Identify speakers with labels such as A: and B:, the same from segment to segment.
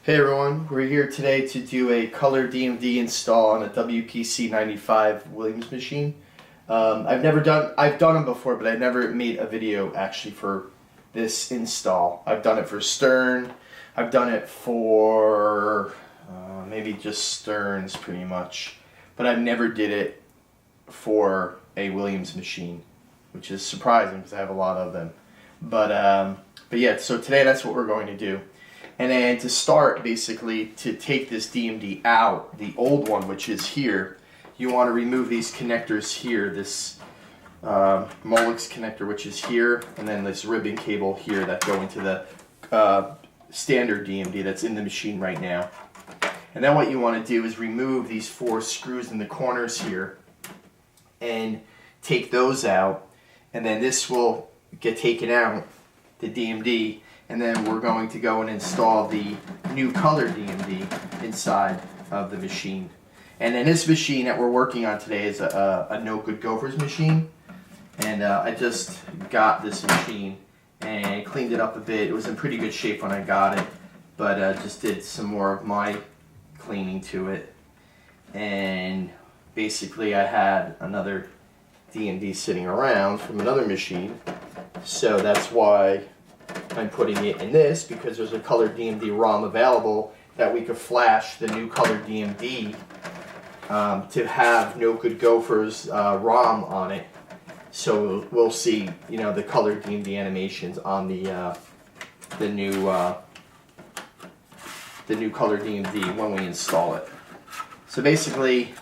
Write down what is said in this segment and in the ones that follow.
A: Hey everyone, we're here today to do a ColorDMD install on a WPC-95 Williams machine. I've done them before, but I've never made a video actually for this install. I've done it for Stern, I've done it for maybe just Sterns pretty much, but I've never did it for a Williams machine, which is surprising because I have a lot of them. But yeah, so today that's what we're going to do. And then to start, basically, to take this DMD out, the old one, which is here, you want to remove these connectors here, this Molex connector, which is here, and then this ribbon cable here that go into the standard DMD that's in the machine right now. And then what you want to do is remove these 4 screws in the corners here and take those out, and then this will get taken out, the DMD, and then we're going to go and install the new ColorDMD inside of the machine. And then this machine that we're working on today is a No Good Gofers machine. And I just got this machine and cleaned it up a bit. It was in pretty good shape when I got it, but just did some more of my cleaning to it. And basically I had another DMD sitting around from another machine, so that's why I'm putting it in this, because there's a ColorDMD ROM available that we could flash the new ColorDMD to have No Good Gofers ROM on it. So we'll see, you know, the ColorDMD animations on the new ColorDMD when we install it. So basically,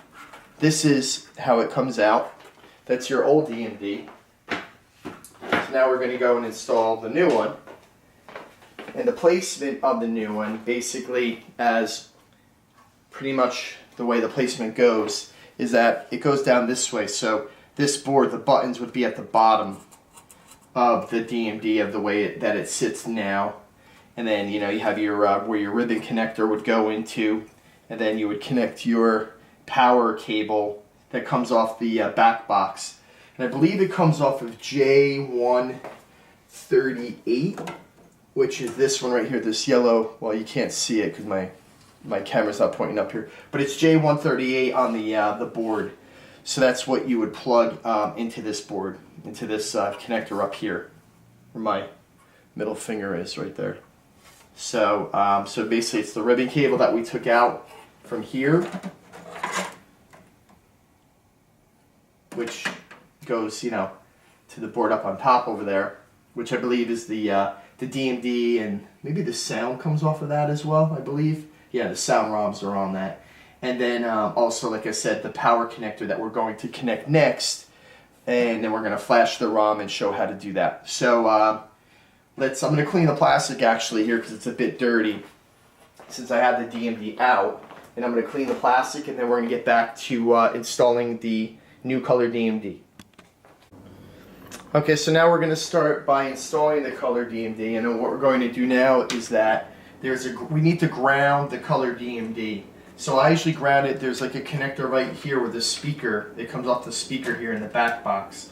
A: this is how it comes out. That's your old DMD. So now we're going to go and install the new one. And the placement of the new one, basically, as pretty much the way the placement goes, is that it goes down this way. So this board, the buttons would be at the bottom of the DMD of the way that it sits now. And then, you know, you have your where your ribbon connector would go into, and then you would connect your power cable that comes off the back box. And I believe it comes off of J138, which is this one right here, this yellow. Well, you can't see it because my camera's not pointing up here, but it's J138 on the board. So that's what you would plug into this board, into this connector up here, where my middle finger is right there. So so basically it's the ribbon cable that we took out from here, which goes, you know, to the board up on top over there, which I believe is the DMD, and maybe the sound comes off of that as well, I believe. Yeah, the sound ROMs are on that. And then also, like I said, the power connector that we're going to connect next, and then we're going to flash the ROM and show how to do that. So I'm going to clean the plastic actually here because it's a bit dirty since I have the DMD out. And I'm going to clean the plastic, and then we're going to get back to installing the new ColorDMD. Okay, so now we're going to start by installing the ColorDMD, and then what we're going to do now is that we need to ground the ColorDMD. So I usually ground it, there's like a connector right here with a speaker. It comes off the speaker here in the back box.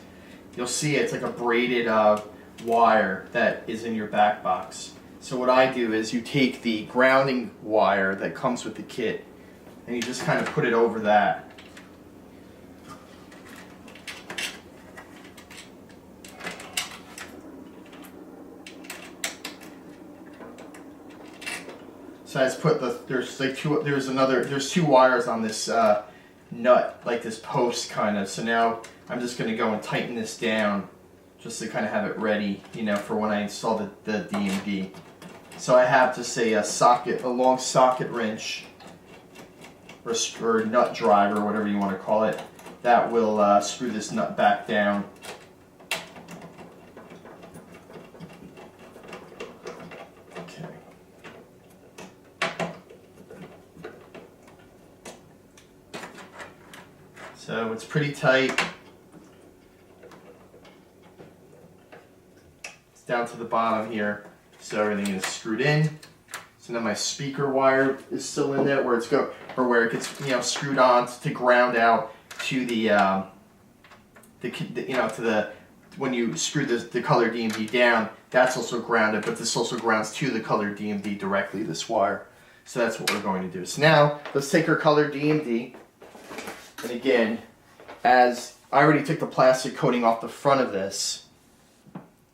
A: You'll see it's like a braided wire that is in your back box. So what I do is you take the grounding wire that comes with the kit, and you just kind of put it over that. So I just put there's 2 wires on this nut, like this post kind of. So now I'm just going to go and tighten this down just to kind of have it ready, you know, for when I install the DMD. So I have just a long socket wrench or nut driver, whatever you want to call it, that will screw this nut back down. So it's pretty tight. It's down to the bottom here, so everything is screwed in. So then my speaker wire is still in there, where it gets, you know, screwed on to ground out to the when you screw the ColorDMD down, that's also grounded, but this also grounds to the ColorDMD directly, this wire. So that's what we're going to do. So now, let's take our ColorDMD. And again, as I already took the plastic coating off the front of this,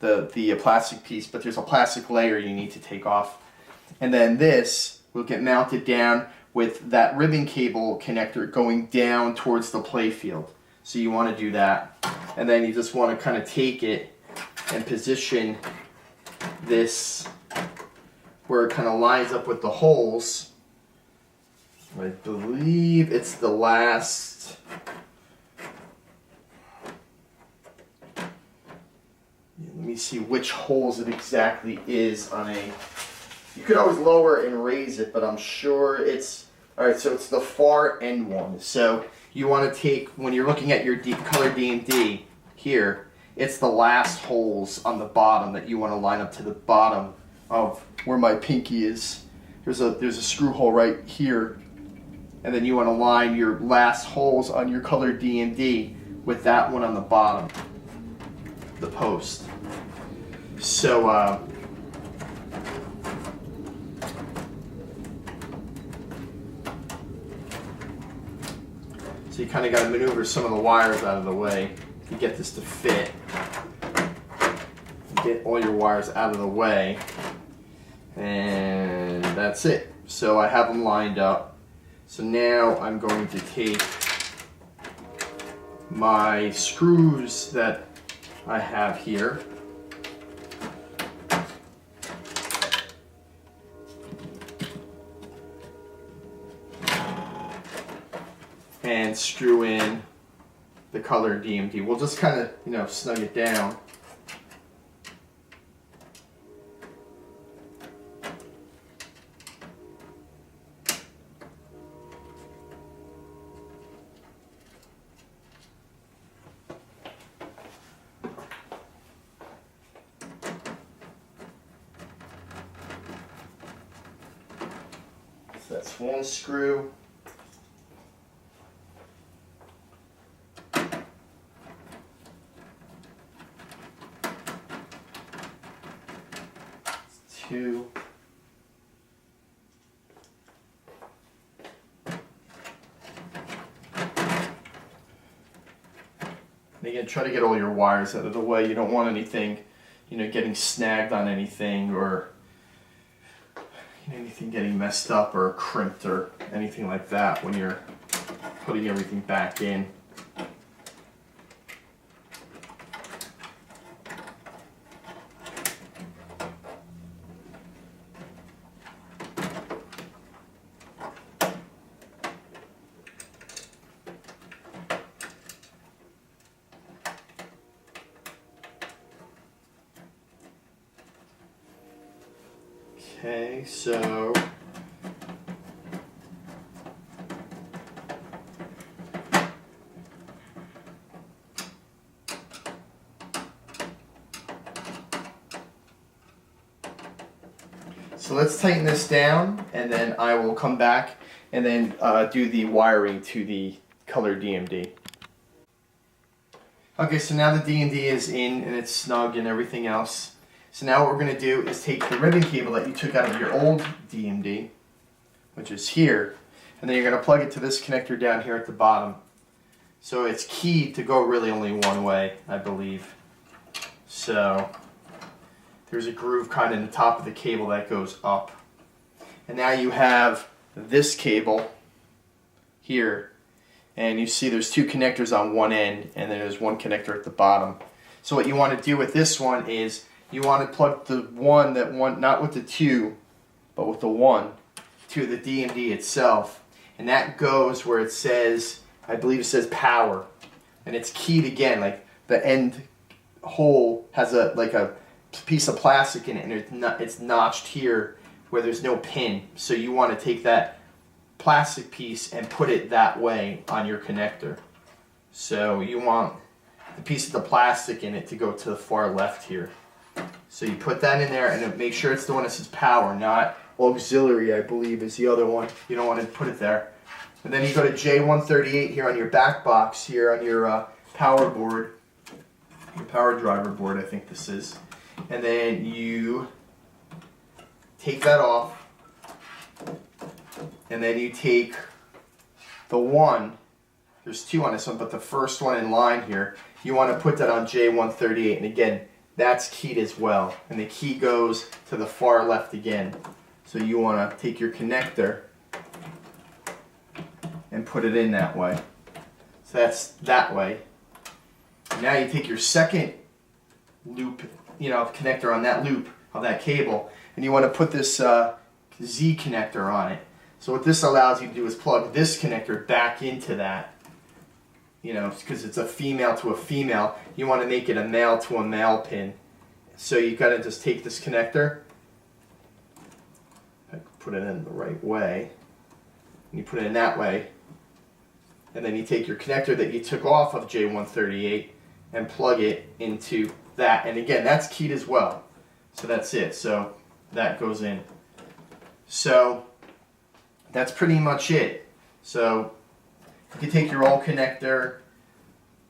A: the plastic piece, but there's a plastic layer you need to take off. And then this will get mounted down with that ribbon cable connector going down towards the play field. So you want to do that. And then you just want to kind of take it and position this where it kind of lines up with the holes. I believe it's the last. Let me see which holes it exactly is on a. You could always lower and raise it, but I'm sure it's. Alright, so it's the far end one. So you want to take, when you're looking at your ColorDMD here, it's the last holes on the bottom that you want to line up to the bottom of where my pinky is. There's a screw hole right here, and then you want to line your last holes on your ColorDMD with that one on the bottom, the post. So so you kind of got to maneuver some of the wires out of the way to get this to fit. Get all your wires out of the way, and that's it. So I have them lined up. So now I'm going to take my screws that I have here, and screw in the ColorDMD. We'll just kind of, snug it down. So that's one screw. Two. And again, try to get all your wires out of the way. You don't want anything, getting snagged on anything, or anything getting messed up or crimped or anything like that when you're putting everything back in. Okay, so let's tighten this down, and then I will come back and then do the wiring to the ColorDMD. Okay, so now the DMD is in and it's snug and everything else. So now what we're going to do is take the ribbon cable that you took out of your old DMD, which is here, and then you're going to plug it to this connector down here at the bottom. So it's key to go really only one way, I believe. So there's a groove kind of in the top of the cable that goes up. And now you have this cable here, and you see there's two connectors on one end, and then there's one connector at the bottom. So what you want to do with this one is you want to plug the one, not with the two, but with the one, to the DMD itself. And that goes where it says, I believe it says power. And it's keyed again, like the end hole has a piece of plastic in it, and it's notched here where there's no pin. So you want to take that plastic piece and put it that way on your connector. So you want the piece of the plastic in it to go to the far left here. So you put that in there, and make sure it's the one that says power, not auxiliary, I believe is the other one. You don't want to put it there. And then you go to J138 here on your back box here on your power board, your power driver board, I think this is. And then you take that off, and then you take the one, there's two on this one, but the first one in line here, you want to put that on J138, and again, that's keyed as well, and the key goes to the far left again. So you want to take your connector and put it in that way. So that's that way. Now you take your second loop, connector on that loop of that cable, and you want to put this Z connector on it. So what this allows you to do is plug this connector back into that. Because it's a female to a female, you want to make it a male to a male pin. So you got to just take this connector, put it in the right way, and you put it in that way, and then you take your connector that you took off of J138 and plug it into that. And again, that's keyed as well. So that's it. So that goes in. So that's pretty much it. So you can take your old connector,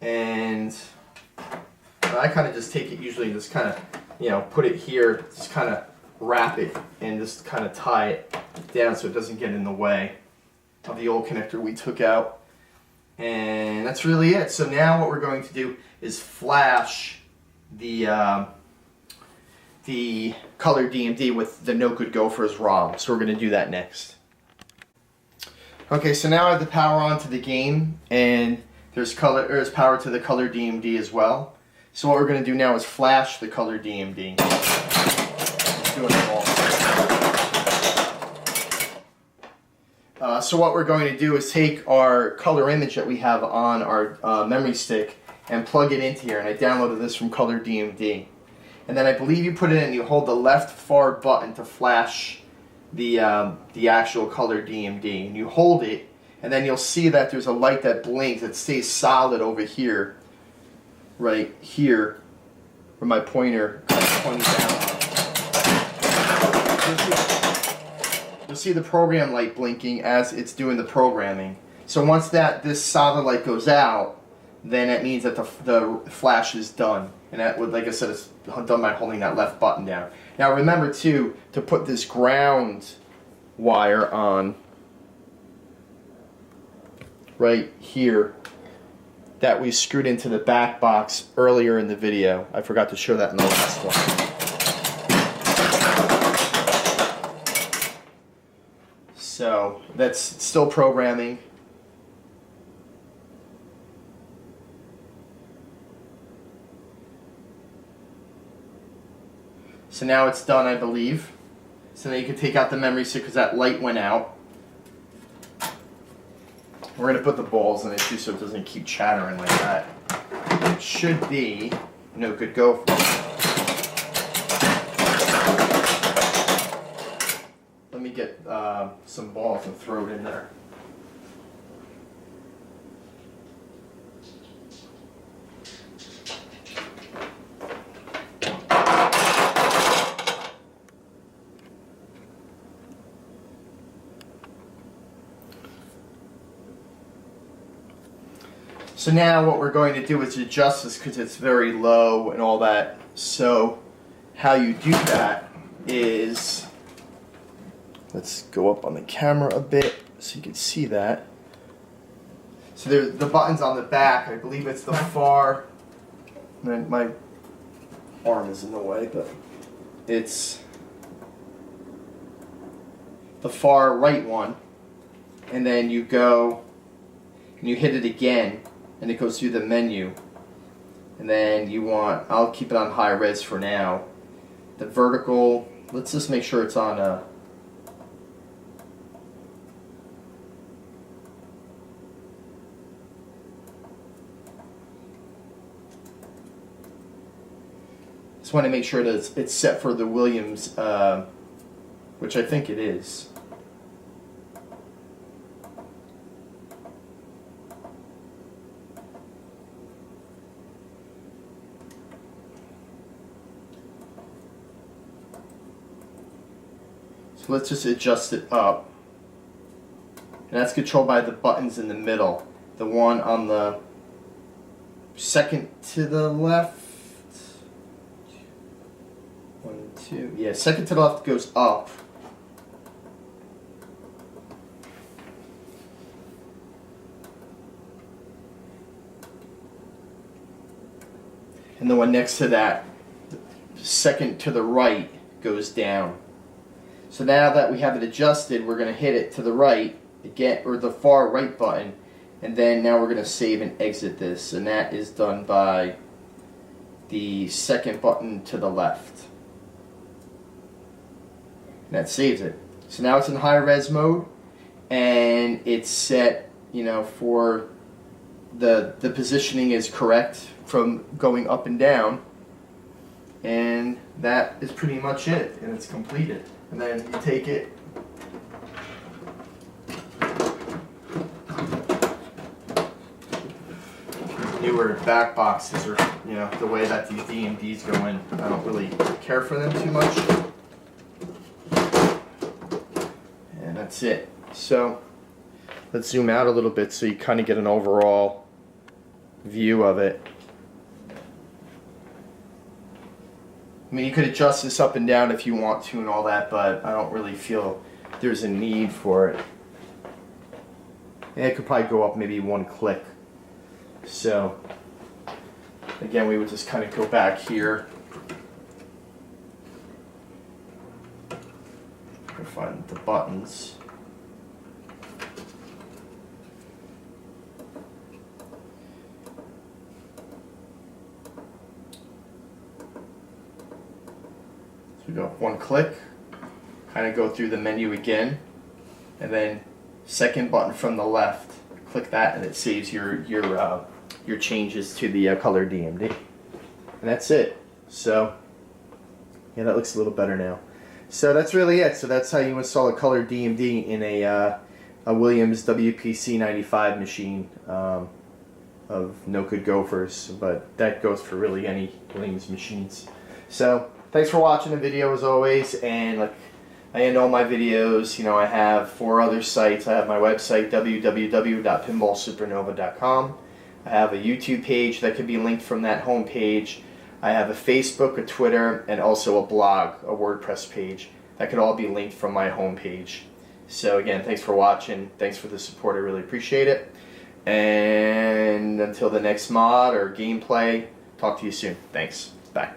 A: and I kind of just take it usually, just kind of, put it here, just kind of wrap it and just kind of tie it down so it doesn't get in the way of the old connector we took out. And that's really it. So now what we're going to do is flash the ColorDMD with the No Good Gofers ROM. So we're going to do that next. Okay, so now I have the power on to the game, and there's power to the ColorDMD as well. So what we're going to do now is flash the ColorDMD. Doing it all. So what we're going to do is take our color image that we have on our memory stick and plug it into here. And I downloaded this from ColorDMD. And then I believe you put it in and you hold the left far button to flash the actual ColorDMD, and you hold it, and then you'll see that there's a light that blinks. It stays solid over here, right here, where my pointer pointing down. You'll see the program light blinking as it's doing the programming. So once this solid light goes out, then it means that the flash is done. And that would, like I said, it's done by holding that left button down. Now remember too, to put this ground wire on right here that we screwed into the back box earlier in the video. I forgot to show that in the last one. So that's still programming. So now it's done, I believe. So now you can take out the memory stick because that light went out. We're going to put the balls in it too so it doesn't keep chattering like that. It should be No Good Gofers. Let me get some balls and throw it in there. So now what we're going to do is adjust this because it's very low and all that. So how you do that is, let's go up on the camera a bit so you can see that. So there's the buttons on the back. I believe it's the far, my arm is in the way, but it's the far right one. And then you go and you hit it again, and it goes through the menu. And then you want, I'll keep it on high res for now. The vertical, let's just make sure it's on a, just want to make sure that it's set for the Williams, which I think it is. So let's just adjust it up. And that's controlled by the buttons in the middle. The one on the second to the left. 1, 2. Yeah, second to the left goes up. and the one next to that, second to the right, goes down. So now that we have it adjusted, we're going to hit it to the right again, or the far right button, and then now we're going to save and exit this, and that is done by the second button to the left. And that saves it. So now it's in high res mode, and it's set, you know, for the positioning is correct from going up and down, and that is pretty much it, and it's completed. And then you take it, newer back boxes, or you know, the way that these DMDs go in, I don't really care for them too much. And that's it. So let's zoom out a little bit so you kind of get an overall view of it. I mean, you could adjust this up and down if you want to and all that, but I don't really feel there's a need for it. And it could probably go up maybe one click. So again, we would just kind of go back here and find the buttons. So we go one click, kind of go through the menu again, and then second button from the left, click that, and it saves your changes to the ColorDMD, and that's it. So yeah, that looks a little better now. So that's really it. So that's how you install a ColorDMD in a Williams WPC-95 machine of No Good Gofers, but that goes for really any Williams machines. So thanks for watching the video as always, and like I end all my videos, you know, I have 4 other sites. I have my website, www.pinballsupernova.com. I have a YouTube page that can be linked from that home page. I have a Facebook, a Twitter, and also a blog, a WordPress page. That could all be linked from my home page. So again, thanks for watching. Thanks for the support. I really appreciate it. And until the next mod or gameplay, talk to you soon. Thanks. Bye.